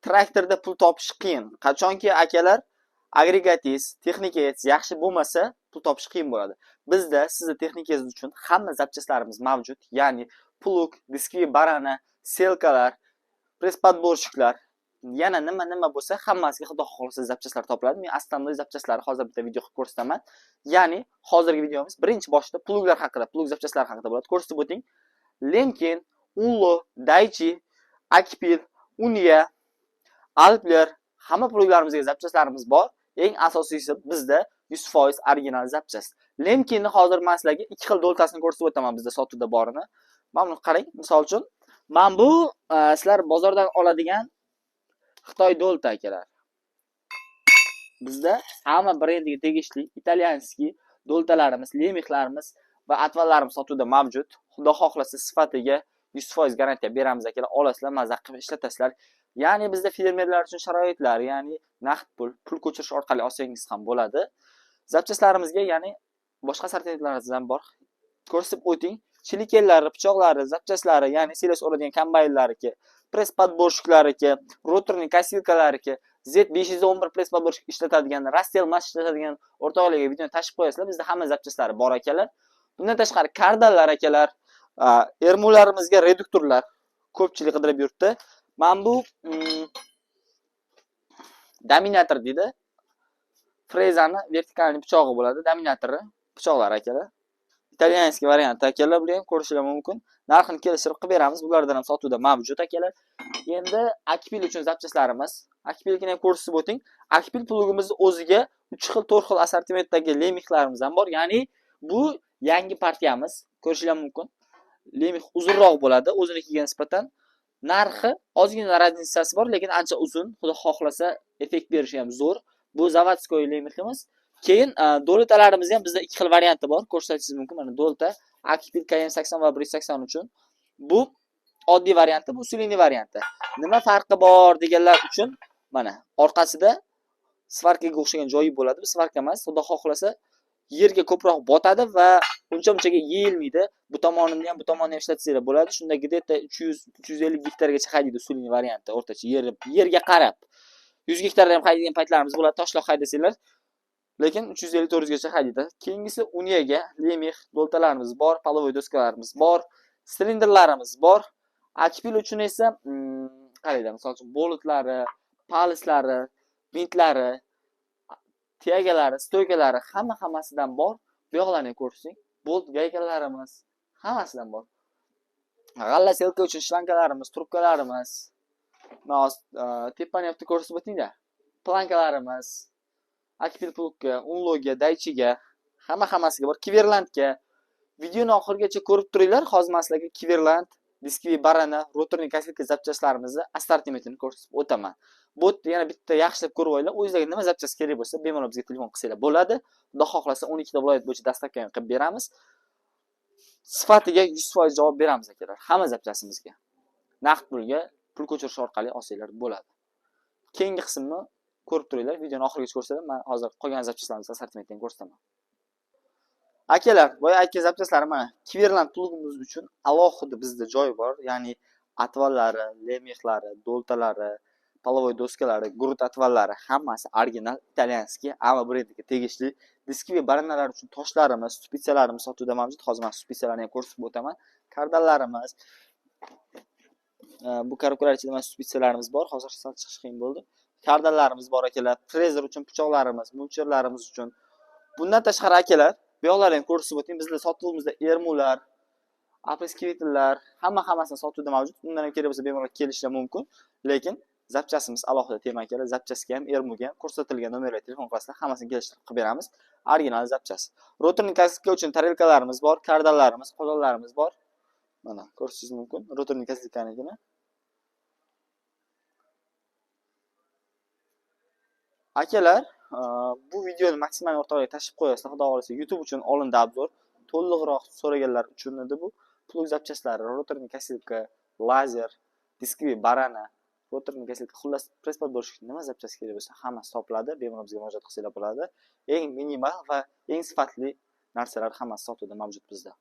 traktorda pul topish qiyin. Qachonki akalar agregatingiz, texnikangiz yaxshi bo'lmasa, pul topish qiyin bo'ladi. Bizda sizni texnikangiz uchun hamma zapchastlarimiz mavjud. Ya'ni plug, diskiy barana, selkalar, press-podborshiklar, yana nima bo'lsa hammasiga xudo xohlasa zapchastlar topiladi. Men astamli zapchastlarni hozir bitta video qilib ko'rsataman. Ya'ni hozirgi videomiz birinchi boshda pluglar haqida, plug zapchastlari haqida bo'ladi. Ko'rsatib o'ting. Lemkin, Unlo, Daichi, Akpil, Unia, Alpler hamma pluglarimizga zapchastlarimiz bor. Eng asosiysi bizda 100% original zapchast. Lemkinni hozir men sizlarga ikki xil do'ltasini ko'rsatib o'taman bizda sotuvda borini. Mana buni qarang, misol uchun, men bu sizlar bozordan oladigan Xitoy do'lta akalar. Bizda hamma brendiga tegishli italyanskiy do'ltalarimiz, lemixlarimiz va atvallarimiz sotuvda mavjud. Xudo xohlasa sifatiga 100% garantiya beramiz akalar. Olasizlar, mazza qilib ishlatasizlar. Ya'ni bizda fermerlar uchun sharoitlar, ya'ni naqd pul ko'chirish orqali olsangiz ham bo'ladi. Zapchastlarimizga, ya'ni boshqa sortimentlarimiz ham bor. Ko'rsatib o'ting. Chilikenlari, pichoqlari, zapchastlari, ya'ni silas o'radigan kombaynlariki, press podborshiklariki, rotorning kasilkalariki, Z511 press podborshik ishlatadigan, Rastel mas ishlatadigan o'rtoqlarga videoni tashib qo'yasizlar. Bizda hamma zapchastlari bor akalar. Bundan tashqari kardallar akalar, ermularimizga reduktorlar ko'pchilik qidirib yuribdi. Men bu dominator deydi. Frezani vertikalniy pichog'i bo'ladi, dominatori pichoqlar akalar. Italyanskiy variant akalar, buni ham ko'rishingiz mumkin. Narxini kelishtirib qilib beramiz. Bulardan ham sotuvda mavjud akalar. Endi Akpil uchun zapchastlarimiz. Akpilni ham ko'rsatib o'ting. Akpil plugimizni o'ziga 3 xil, 4 xil assortimentdagi lemixlarimiz ham bor. Ya'ni bu yangi partiyamiz. Ko'rishingiz mumkin. Lemix uzunroq bo'ladi, o'zinikiga nisbatan. Narxi ozgina razницasi bor, lekin ancha uzun. Xudo xohlasa effekt berishi ham zo'r. Bu zavodskoy lemiximiz. Keyin do'ltalarimiz ham bizda ikki xil varianti bor. Ko'rsatishingiz mumkin. Mana do'lta Akpil KM80 va 180 uchun. Bu oddiy varianti, bu usulli varianti. Nima farqi bor deganlar uchun mana orqasida svarkaga o'xshagan joyi bo'ladi. Bu svarka emas, xudo xohlasa yerga ko'proq botadi va uncha-munchaga yeyilmaydi. Bu tomonini ham, bu tomonini ham ishlatsanglar bo'ladi. Shunda gideta 300-350 gektargacha haydaydi usulli varianti o'rtacha yerga qarab. 100 gektarda ham haydaydigan paytlarimiz bo'ladi, toshloq haydasanglar. Lekin 350-400 gacha haydaydi. Keyingisi Uniyaga lemix do'ltalarimiz bor, palovoy doskalarimiz bor, silindrlarimiz bor. Akpil uchun esa qaraydi, misol uchun boltlari, palislari, vintlari, tiyagalari, stoykalari hammasidan bor. Bu yoqlarni ko'rsing. Bolt gaykalarimiz hammasidan bor. G'alla selka uchun shlankalarimiz, trubkalarimiz, tepanyapti ko'rsatib o'tinglar. Plankalarimiz, Akpil plugga, Unloga, Daichiga, hammasiga bor. Kiverlandga. Videoni oxirigacha ko'rib turinglar. Hozir men sizlarga Kiverland, diskiy barana, rotorning kasilka zapchastlarimizni assortimentini ko'rsatib o'taman. Bu yana bitta yaxshilab ko'rib olinglar. O'zingizga nima zapchast kerak bo'lsa, bemalol bizga telefon qilsanglar bo'ladi. Xudo xohlasa 12 ta viloyat bo'yicha dastavka ham qilib beramiz. Sifatiga 100% javob beramiz akalar. Hamma zapchastimizga. Naqd pulga pul ko'chirish orqali olsanglar bo'ladi. Keyingi qismni ko'rib turinglar. Videoni oxirigacha ko'rsating. Men hozir qolgan zapchastlarimizni assortimentini ko'rsataman. Akalar, boya aytgan zapchastlarim mana Kiverland plugimiz uchun alohida bizda joy bor. Ya'ni atvallari, lemixlari, do'ltalari, palovoy doskalari, grut atvallari hammasi original italyanskiy AMA brendiga tegishli. Diskiy baranalar uchun toshlarimiz, spitsalarimiz sotuvda mavjud. Hozir men spitsalarni ham ko'rsatib o'taman. Kardallarimiz, bu karuklar ichida spitsalarimiz bor. Hozir sal chiqish qiyin bo'ldi. Kardallarimiz bor akalar. Frezer uchun pichoqlarimiz, mulcherlarimiz uchun. Bundan tashqari akalar, bu yoqlarni ham ko'rsatib o'ting. Bizda sotuvimizda ermular, apreskivitlar, hammasini sotuvda mavjud. Undan ham kerak bo'lsa bemalol kelishingiz mumkin. Lekin zapchastimiz alohida tema akalar. Zapchastga ham, ermuga ham ko'rsatilgan nomerga telefon qilasizlar, hammasini kelishtirib qilib beramiz. Original zapchast. Rotorning kasilka uchun tarelkalarimiz bor, kardallarimiz, qozonlarimiz bor. Mana ko'rishingiz mumkin. Rotorning kasilkaligini. Akalar, bu videoni maksimal o'rtaga tashib qo'yasizlar. Xudo xolasa YouTube uchun olindi obzor. To'liqroq so'raganlar uchun edi bu. Plug zapchastlari, rotorning kasilka, lazer, diskiy barana, rotorning kasilka, xullas press podborshik nima zapchast kerak bo'lsa, hammasi topiladi. Bemalol bizga murojaat qilsanglar bo'ladi. Eng minimal va eng sifatli narsalar hammasi sotuvda mavjud bizda.